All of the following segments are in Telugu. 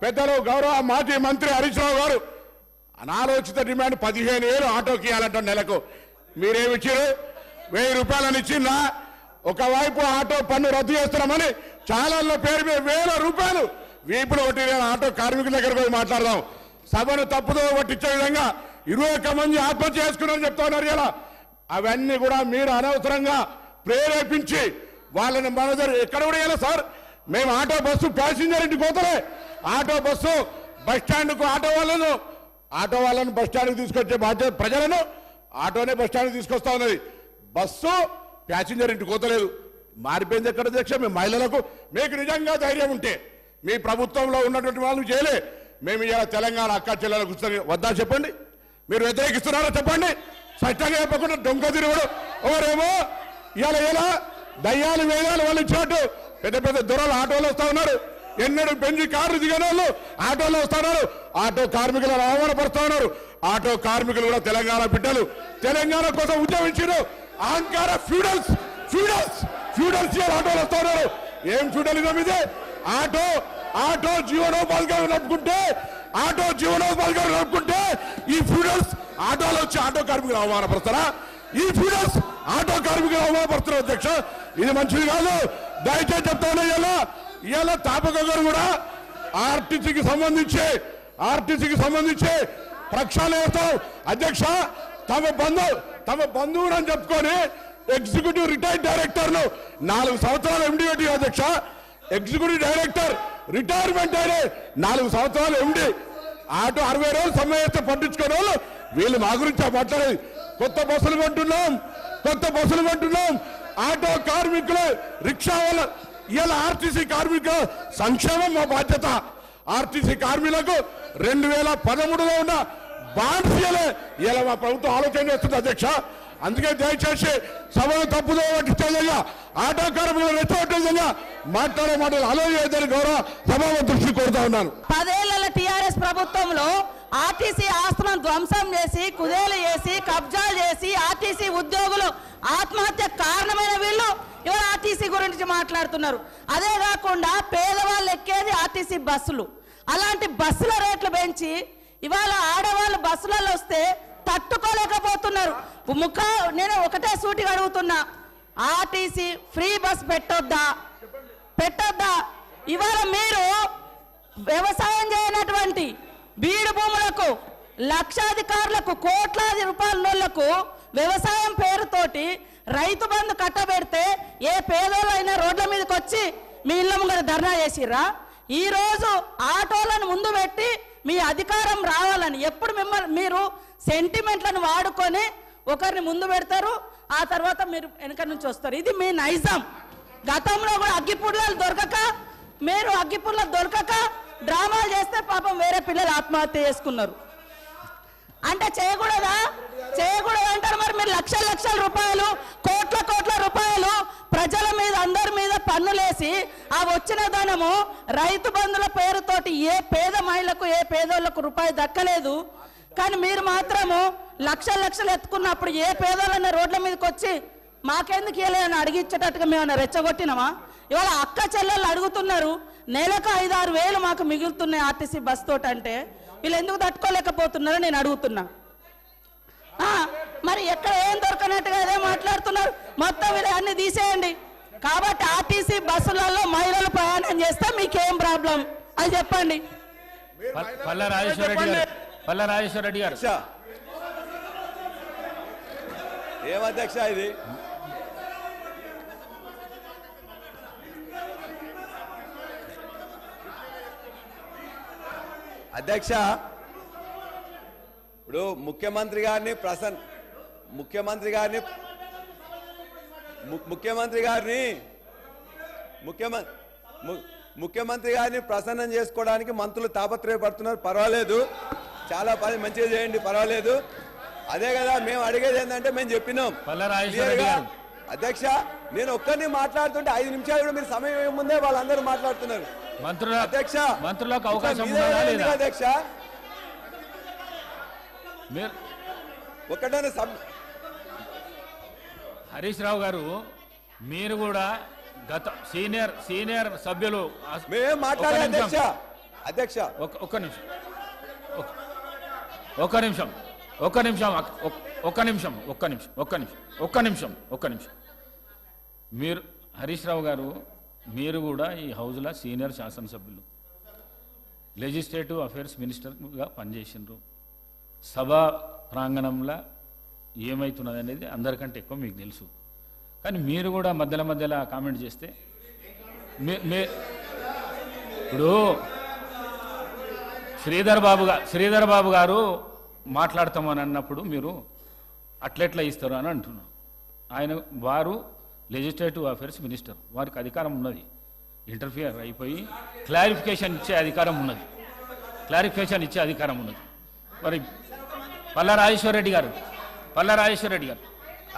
పెద్దలు గౌరవ మాజీ మంత్రి హరీష్ రావు గారు అనాలోచిత డిమాండ్ 15,000 ఆటోకి ఇవ్వాలంట నెలకు. మీరేమిచ్చారు? 1000 రూపాయలని ఇచ్చిందా? ఒకవైపు ఆటో పన్ను రద్దు చేస్తున్నామని ఛానళ్ళ పేరు మీద 1000 రూపాయలు వీపులు కొట్టిన ఆటో కార్మికుల దగ్గర పోయి మాట్లాడదాం. సభను తప్పుదో పట్టించే విధంగా 21 మంది ఆత్మహత్య చేసుకున్నారని చెప్తా ఉన్నారు. ఇలా అవన్నీ కూడా మీరు అనవసరంగా ప్రేరేపించి వాళ్ళని మన దగ్గర ఎక్కడ కూడా ఇలా సార్ మేము ఆటో బస్సు ప్యాసింజర్ ఇంటికి పోతలే. ఆటో బస్సు బస్ స్టాండ్కు ఆటో వాళ్ళను బస్ స్టాండ్కి తీసుకొచ్చే బాధ్యత ప్రజలను ఆటోనే బస్ స్టాండ్కి తీసుకొస్తా ఉన్నది. బస్సు ప్యాసింజర్ ఇంటికి పోతలేదు. మారిపోయింది ఎక్కడ అధ్యక్ష? మీ మహిళలకు మీకు నిజంగా ధైర్యం ఉంటే మీ ప్రభుత్వంలో ఉన్నటువంటి వాళ్ళు చేయలే. మేము ఇలా తెలంగాణ అక్క చెల్లెలకు కూర్చొని వద్దా చెప్పండి. మీరు వ్యతిరేకిస్తున్నారో చెప్పండి. స్పష్టంగా చెప్పకుండా దొంగ తిరుగుడు ఎవరేమో ఇలా దయ్యాలు వేదాలు వాళ్ళు ఇచ్చినట్టు పెద్ద పెద్ద దొరలు ఆటోలు వస్తా ఉన్నారు. ఎన్నడూ బెంజి కార్లు దిగిన వాళ్ళు ఆటోలో వస్తా ఉన్నారు. ఆటో కార్మికులను అవమానపరుస్తా ఉన్నారు. ఆటో కార్మికులు కూడా తెలంగాణ బిడ్డలు, తెలంగాణ కోసం ఉద్యమించారు. అహంకార ఫ్యూడల్స్ ఆటోలు వస్తా ఉన్నారు. ఏం ఫ్యూడలిజం ఇది? ఆటో జీవనోపాధిగా నడుపుకుంటే ఈ ఫ్యూడల్స్ ఆటోలు వచ్చి ఆటో కార్మికులు అవమానపరుస్తారా? ఈ ఫ్యూడల్స్ ఆటో కార్మికులు అవమానపరుస్తున్నారు అధ్యక్ష. ఇది మంచిది కాదు. దయచేసి చెప్తాను. ఇలా తాపక గారు కూడా ఆర్టీసీకి సంబంధించి ప్రక్షాళన చేస్తాం అధ్యక్ష. తమ బంధువులు అని చెప్పుకొని ఎగ్జిక్యూటివ్ రిటైర్డ్ డైరెక్టర్లు 4 సంవత్సరాలు ఎండి పెట్టి అధ్యక్ష. ఎగ్జిక్యూటివ్ డైరెక్టర్ రిటైర్మెంట్ అయిన 4 సంవత్సరాలు ఎండి. ఆటో 60 రోజులు సమ్మె చేస్తే పట్టించుకునే వాళ్ళు వీళ్ళు మా గురించి మాట్లాడేది. కొత్త బస్సులు కొంటున్నాం. ఆటో కార్మికులు, రిక్షా వాళ్ళ ఇలా ఆర్టీసీ కార్మికుల సంక్షేమం మా బాధ్యత. ఆర్టీసీ కార్మికులకు 2013లో ఉన్న బాండ్స్ ఇలా మా ప్రభుత్వం ఆలోచన చేస్తుంది అధ్యక్ష. అందుకే దయచేసి సభను తప్పుదో పట్టించే విధంగా, ఆటో కార్మికులు రెచ్చగొట్టే విధంగా మాట్లాడే మాటలు ఆలోచించని గౌరవ సభాపతి దృష్టి కోరుతా ఉన్నాను. 10 ఏళ్ల టీఆర్ఎస్ ప్రభుత్వంలో ఆర్టీసీ ఆస్తులను ధ్వంసం చేసి, కుదేలు చేసి, కబ్జాలు చేసి ఆర్టీసీ ఉద్యోగులు ఆత్మహత్య కారణమైన వీళ్ళు ఇవాళ ఆర్టీసీ గురించి మాట్లాడుతున్నారు. అదే కాకుండా పేదవాళ్ళు ఎక్కేది ఆర్టీసీ బస్సులు. అలాంటి బస్సుల రేట్లు పెంచి ఇవాళ ఆడవాళ్ళు బస్సులలో వస్తే తట్టుకోలేకపోతున్నారు. నేను ఒకటే సూటిగా అడుగుతున్నా, ఆర్టీసీ ఫ్రీ బస్ పెట్టొద్దా? ఇవాళ మీరు వ్యవసాయం చేయనటువంటి బీడు భూములకు, లక్షాధికారులకు, కోట్లాది రూపాయలకు వ్యవసాయం పేరుతోటి రైతు బంధు కట్టబెడితే ఏ పేదోళ్ళైనా రోడ్ల మీదకి వచ్చి మీ ఇళ్ళ ముంగర ధర్నా చేసిర్రా? ఈరోజు ఆటోలను ముందు పెట్టి మీ అధికారం రావాలని ఎప్పుడు మీరు సెంటిమెంట్లను వాడుకొని ఒకరిని ముందు పెడతారు, ఆ తర్వాత మీరు వెనక నుంచి వస్తారు. ఇది మీ నైజం. గతంలో కూడా అగ్గిపుల్లలు దొరకక డ్రామాలు చేస్తే పాపం వేరే పిల్లలు ఆత్మహత్య చేసుకున్నారు. అంటే చేయకూడదా అంటారు. మరి మీరు లక్షల రూపాయలు, కోట్ల రూపాయలు ప్రజల మీద, అందరి మీద పన్నులేసి ఆ వచ్చిన ధనము రైతు బంధుల పేరుతోటి ఏ పేద మహిళకు, ఏ పేదోళ్లకు రూపాయి దక్కలేదు. కానీ మీరు మాత్రము లక్షలు ఎత్తుకున్నప్పుడు ఏ పేదోళ్ళన్న రోడ్ల మీదకి వచ్చి మాకెందుకు ఇవ్వలేదని అడిగించేటట్టుగా మేము రెచ్చగొట్టినామా? ఇవాళ అక్క చెల్లెళ్ళు అడుగుతున్నారు, నెలకు 5-6 వేలు మాకు మిగులుతున్నాయి ఆర్టీసీ బస్ తోటి. అంటే వీళ్ళు ఎందుకు తట్టుకోలేకపోతున్నారో నేను అడుగుతున్నా. మరి ఎక్కడ ఏం దొరకనట్టుగా అదే మాట్లాడుతున్నారు. మొత్తం వీళ్ళు అన్ని తీసేయండి. కాబట్టి ఆర్టీసీ బస్సులలో మహిళలు ప్రయాణం చేస్తే మీకేం ప్రాబ్లం అది చెప్పండి. పల్లా రాజేశ్వర రెడ్డి గారు ఏమధ్యక్ష ఇది? అధ్యక్ష, ఇప్పుడు ముఖ్యమంత్రి గారిని ప్రసన్నం చేసుకోవడానికి మంత్రులు తాపత్రయపడుతున్నారు. పర్వాలేదు, చాలా పని మంచిగా చేయండి, పర్వాలేదు. అదే కదా మేము అడిగేది ఏంటంటే, మేము చెప్పినాం అధ్యక్ష. నేను ఒక్కరిని మాట్లాడుతుంటే 5 నిమిషాలు కూడా మీరు సమయం ముందే వాళ్ళందరూ మాట్లాడుతున్నారు. అధ్యక్ష, మంత్రులకు అవకాశం అధ్యక్ష ఒకటే హరీష్ రావు గారు, మీరు కూడా గత సీనియర్ సభ్యులు మేమేం మాట్లాడాలి అధ్యక్ష? అధ్యక్ష ఒక్క నిమిషం. మీరు హరీష్ రావు గారు, మీరు కూడా ఈ హౌజ్లో సీనియర్ శాసనసభ్యులు, లెజిస్లేటివ్ అఫేర్స్ మినిస్టర్గా పనిచేసినారు. సభా ప్రాంగణంలో ఏమవుతున్నది అనేది అందరికంటే ఎక్కువ మీకు తెలుసు. కానీ మీరు కూడా మధ్యలో కామెంట్ చేస్తే ఇప్పుడు శ్రీధర్ బాబు గారు మాట్లాడతామని అన్నప్పుడు మీరు అట్లెట్లా ఇస్తారు అని అంటున్నాను. వారు లెజిస్లేటివ్ అఫేర్స్ మినిస్టర్, వారికి అధికారం ఉన్నది. ఇంటర్ఫియర్ అయిపోయి క్లారిఫికేషన్ ఇచ్చే అధికారం ఉన్నది. మరి పల్లా రాజేశ్వర రెడ్డి గారు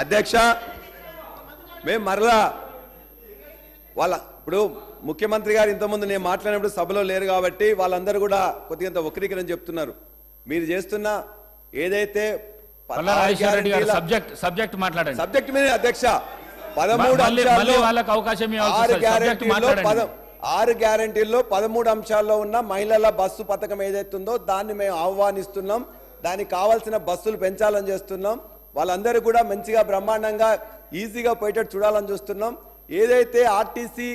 అధ్యక్ష, మేము మరలా ఇప్పుడు ముఖ్యమంత్రి గారు ఇంతకుముందు నేను మాట్లాడినప్పుడు సభలో లేరు కాబట్టి వాళ్ళందరూ కూడా కొద్దిగా వక్రీకరణ చెప్తున్నారు. మీరు చేస్తున్న ఏదైతే సబ్జెక్ట్ మాట్లాడండి. సబ్జెక్ట్ మీద అధ్యక్ష 13 అంశాల్లో 6 గ్యారంటీల్లో 13 అంశాల్లో ఉన్న మహిళల బస్సు పథకం ఏదైతుందో దాన్ని మేము ఆహ్వానిస్తున్నాం. దానికి కావాల్సిన బస్సులు పెంచాలని చేస్తున్నాం. వాళ్ళందరూ కూడా మంచిగా బ్రహ్మాండంగా ఈజీగా పోయేటట్టు చూడాలని చూస్తున్నాం. ఏదైతే ఆర్టీసీ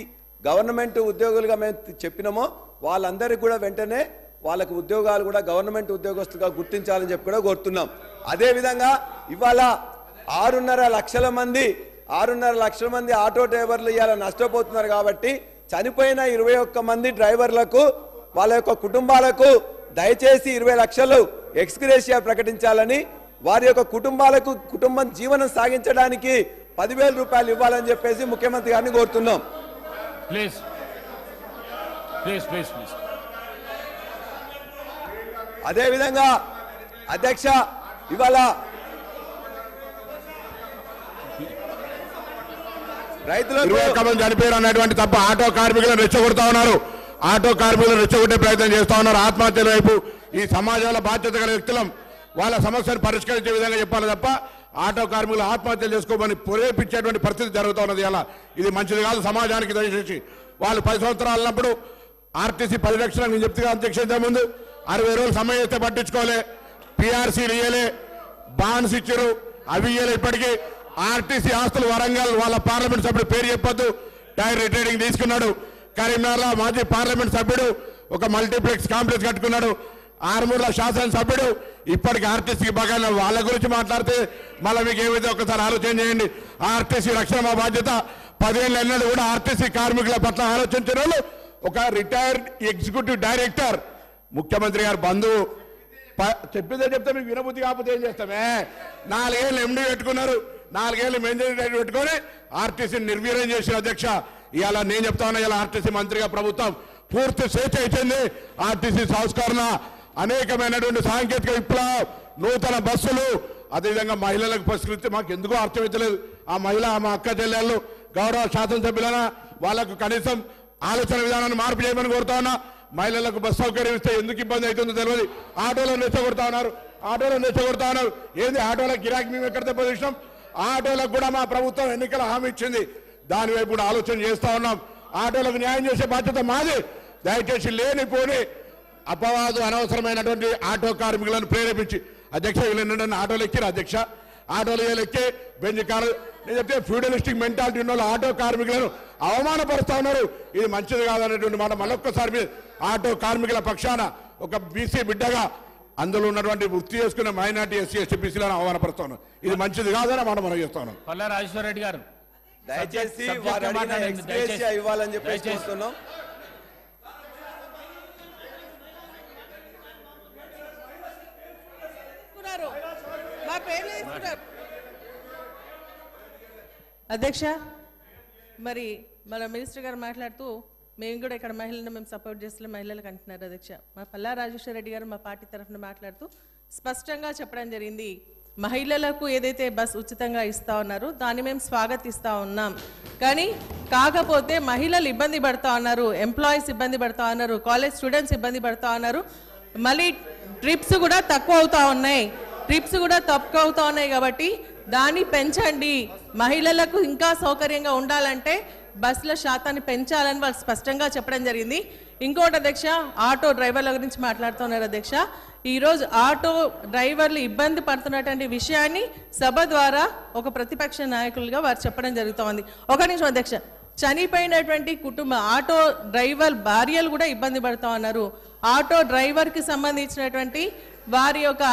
గవర్నమెంట్ ఉద్యోగులుగా మేము చెప్పినామో వాళ్ళందరికీ కూడా వెంటనే వాళ్ళకు ఉద్యోగాలు కూడా గవర్నమెంట్ ఉద్యోగస్తులుగా గుర్తించాలని చెప్పి కూడా కోరుతున్నాం. అదేవిధంగా ఇవాళ 6.5 లక్షల మంది ఆటో డ్రైవర్లు ఇవాళ నష్టపోతున్నారు. కాబట్టి చనిపోయిన 21 మంది డ్రైవర్లకు వాళ్ళ యొక్క కుటుంబాలకు దయచేసి 20 లక్షలు ఎక్స్గ్రేషియా ప్రకటించాలని, వారి యొక్క కుటుంబం జీవనం సాగించడానికి 10,000 రూపాయలు ఇవ్వాలని చెప్పేసి ముఖ్యమంత్రి గారిని కోరుతున్నాం. ప్లీజ్. అదేవిధంగా అధ్యక్ష, ఇవాళ రైతులకు చనిపోయారు అన్నటువంటి తప్ప ఆటో కార్మికులను రెచ్చగొడతా ఉన్నారు. ఆటో కార్మికులను రెచ్చగొట్టే ప్రయత్నం చేస్తా ఉన్నారు. ఆత్మహత్యల వైపు ఈ సమాజంలో బాధ్యత గల వ్యక్తులం వాళ్ళ సమస్యను పరిష్కరించే విధంగా చెప్పాలి తప్ప ఆటో కార్మికులు ఆత్మహత్యలు చేసుకోమని ప్రేరేపించేటువంటి పరిస్థితి జరుగుతూ ఉన్నది. అలా ఇది మంచిది కాదు సమాజానికి. దయచేసి వాళ్ళు 10 సంవత్సరాలు ఉన్నప్పుడు ఆర్టీసీ పరిరక్షణ నేను చెప్తున్నా అధ్యక్ష, ముందు 60 రోజులు సమయం ఇస్తే పట్టించుకోలే, పిఆర్సీలు ఇయ్యలే, బాండ్స్ ఇచ్చారు, అవి ఇయ్యలే. ఇప్పటికీ ఆర్టీసీ ఆస్తులు వరంగల్ వాళ్ళ పార్లమెంట్ సభ్యుడు పేరు చెప్పొద్దు టైర్ రిటైరింగ్ తీసుకున్నాడు. కరీంనగర్లో మాజీ పార్లమెంట్ సభ్యుడు ఒక మల్టీప్లెక్స్ కాంప్లెక్స్ కట్టుకున్నాడు. ఆర్మూర్ల శాసనసభ్యుడు ఇప్పటికి ఆర్టీసీకి బాగా వాళ్ళ గురించి మాట్లాడితే మళ్ళీ మీకు ఏమైతే ఒకసారి ఆలోచన చేయండి. ఆర్టీసీ రక్షణ మా బాధ్యత. 10 ఏళ్ళు ఎన్నడూ కూడా ఆర్టీసీ కార్మికుల పట్ల ఆలోచించిన వాళ్ళు ఒక రిటైర్డ్ ఎగ్జిక్యూటివ్ డైరెక్టర్ ముఖ్యమంత్రి గారు బంధువు చెప్పిందే చెప్తే మీకు వినబుద్ధి కాకపోతే ఏం చేస్తామే. 4 ఏళ్ళు ఎండీ పెట్టుకున్నారు, 4 ఏళ్ళు మెయింటైన్ పెట్టుకొని ఆర్టీసీని నిర్వీర్యం చేసిన అధ్యక్ష. ఇవాళ నేను చెప్తా ఉన్నా, ఇలా ఆర్టీసీ మంత్రిగా ప్రభుత్వం పూర్తి స్వేచ్ఛ ఇచ్చింది. ఆర్టీసీ సంస్కరణ, అనేకమైనటువంటి సాంకేతిక విప్లవం, నూతన బస్సులు, అదేవిధంగా మహిళలకు పరిష్కరిస్తే మాకు ఎందుకో అర్థమవుతలేదు. ఆ మహిళ మా అక్క చెల్లెళ్ళు గౌరవ శాసనసభ్యులైనా వాళ్ళకు కనీసం ఆలోచన విధానాన్ని మార్పు చేయమని కోరుతా ఉన్నా. మహిళలకు బస్ సౌకర్యం ఇస్తే ఎందుకు ఇబ్బంది అవుతుందో తెలియదు. ఆటోలో రెచ్చగొడతా ఉన్నారు. ఏంది ఆటోలకు గిరాకీ మేము ఎక్కడ దెబ్బతీసినాం? ఆటోలకు కూడా మా ప్రభుత్వం ఎన్నికల హామీ ఇచ్చింది. దాని వైపు కూడా ఆలోచన చేస్తా ఉన్నాం. ఆటోలకు న్యాయం చేసే బాధ్యత మాది. దయచేసి లేనిపోని అపవాదు అనవసరమైనటువంటి ఆటో కార్మికులను ప్రేరేపించి అధ్యక్ష వీళ్ళని ఆటోలు ఎక్కిరు అధ్యక్ష. ఆటోలు ఎక్కే బెంచ్ కారు నేను చెప్తే ఫ్యూడలిస్టిక్ మెంటాలిటీ ఉన్న ఆటో కార్మికులను అవమానపరుస్తా ఉన్నారు. ఇది మంచిది కాదనేటువంటి మాట మళ్ళొక్కసారి ఆటో కార్మికుల పక్షాన ఒక బీసీ బిడ్డగా అందులో ఉన్నటువంటి వృత్తి చేసుకున్న మైనార్టీ ఎస్సీ ఎస్టీ బీసీలను అవమానపరుస్తా ఉన్నారు. ఇది మంచిది కాదని మాట మనం చేస్తాను. పల్లా రాజేశ్వర రెడ్డి గారు దయచేసి ఇవ్వాలని చెప్పేసి చూస్తున్నాం. అధ్యక్ష, మరి మన మినిస్టర్ గారు మాట్లాడుతూ మేము కూడా ఇక్కడ మహిళలను మేము సపోర్ట్ చేస్తున్న మహిళలకు అంటున్నారు అధ్యక్ష. మా పల్లా రాజేశ్వర రెడ్డి గారు మా పార్టీ తరఫున మాట్లాడుతూ స్పష్టంగా చెప్పడం జరిగింది, మహిళలకు ఏదైతే బస్ ఉచితంగా ఇస్తా ఉన్నారో దాన్ని మేము స్వాగతిస్తూ ఉన్నాం. కానీ కాకపోతే మహిళలు ఇబ్బంది పడుతూ ఉన్నారు, ఎంప్లాయీస్ ఇబ్బంది పడుతూ ఉన్నారు, కాలేజ్ స్టూడెంట్స్ ఇబ్బంది పడుతూ ఉన్నారు. మళ్ళీ ట్రిప్స్ కూడా తక్కువ అవుతూ ఉన్నాయి కాబట్టి దాన్ని పెంచండి. మహిళలకు ఇంకా సౌకర్యంగా ఉండాలంటే బస్సుల శాతాన్ని పెంచాలని వాళ్ళు స్పష్టంగా చెప్పడం జరిగింది. ఇంకోటి అధ్యక్ష, ఆటో డ్రైవర్ల గురించి మాట్లాడుతున్నారు అధ్యక్ష. ఈరోజు ఆటో డ్రైవర్లు ఇబ్బంది పడుతున్నటువంటి విషయాన్ని సభ ద్వారా ఒక ప్రతిపక్ష నాయకులుగా వారు చెప్పడం జరుగుతోంది. ఒక నిమిషం అధ్యక్ష, చనిపోయినటువంటి ఆటో డ్రైవర్ భార్యలు కూడా ఇబ్బంది పడుతూ ఉన్నారు. ఆటో డ్రైవర్కి సంబంధించినటువంటి వారి యొక్క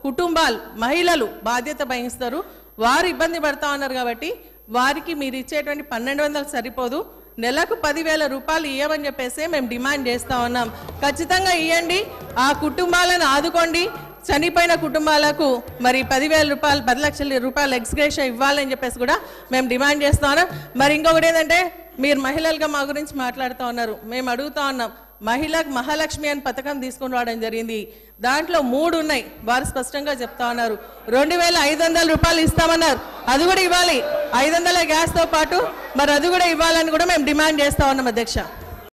కుటుంబాలు మహిళలు బాధ్యత వహిస్తారు, వారు ఇబ్బంది పడుతూ ఉన్నారు. కాబట్టి వారికి మీరు ఇచ్చేటువంటి 1200 సరిపోదు, నెలకు 10,000 రూపాయలు ఇవ్వమని చెప్పేసి మేము డిమాండ్ చేస్తూ ఉన్నాం. ఖచ్చితంగా ఇవ్వండి, ఆ కుటుంబాలను ఆదుకోండి. చనిపోయిన కుటుంబాలకు మరి 10,000 రూపాయలు 10 లక్షల రూపాయలు ఎక్స్గ్రేషియా ఇవ్వాలని చెప్పేసి కూడా మేము డిమాండ్ చేస్తూ ఉన్నాం. మరి ఇంకొకటి ఏంటంటే, మీరు మహిళలుగా మా గురించి మాట్లాడుతూ ఉన్నారు. మేము అడుగుతూ ఉన్నాం, మహిళకు మహాలక్ష్మి అని పథకం తీసుకుని రావడం జరిగింది. దాంట్లో 3 ఉన్నాయి, వారు స్పష్టంగా చెప్తా ఉన్నారు. 2,500 రూపాయలు ఇస్తామన్నారు, అది కూడా ఇవ్వాలి. 500 గ్యాస్తో పాటు మరి అది కూడా ఇవ్వాలని కూడా మేము డిమాండ్ చేస్తూ ఉన్నాం అధ్యక్ష.